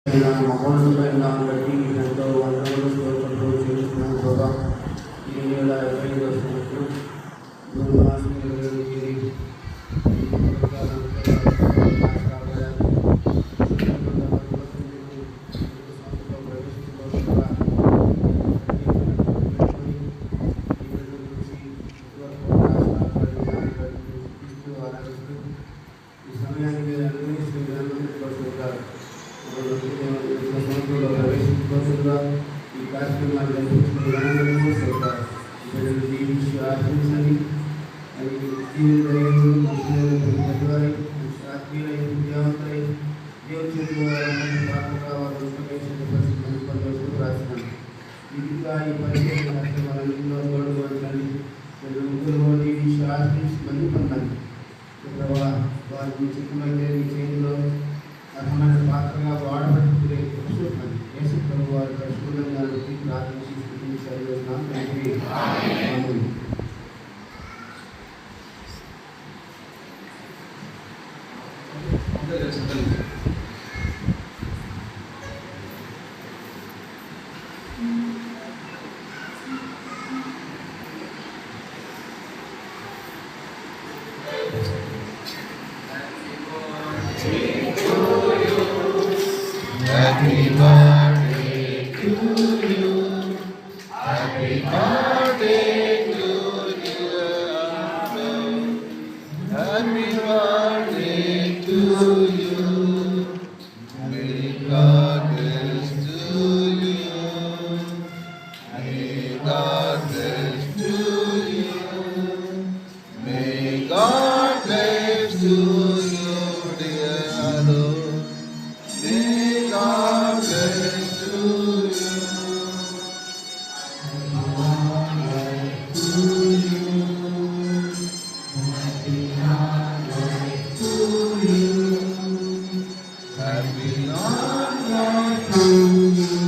మహోన్నతమైన బట్టి ఎంతో వందలు స్తోత్రాలు చెల్లిస్తున్నాను ప్రభా. ఈ నెల 25వ సంవత్సరం జూన్ మాసంలో ఈ సమయానికి ప్రవేశించుకోకుండా ఈ కార్యక్రమాన్ని జరిపించిన విధానంలో సర్కార్ ప్రజలు జీవించి ఆచరించండి. అది జీవితవారి ఆత్మీయులై విద్యావంతులై దేవుని పాత్రగా వారు రాసినాను. ఇంకా ఈ పరిచయం కార్యక్రమాలన్నింటిలో తోడుకోవచ్చండి. ముగ్గురు జీవించి ఆచరించి మంది పొందండి. వారి చిత్తమైతే మీ చేతిలో అర్హమైన పాత్రగా వాడబడుతున్న యేసు ప్రభు వారి పరిశుభ్రంగా ప్రార్థించి స్థితించారు. Happy birthday to you. Happy birthday to you. Happy birthday to you. May God bless to you. May God bless to you. May God bless to you, dear Lord. May God bless to you. Happy long life to you.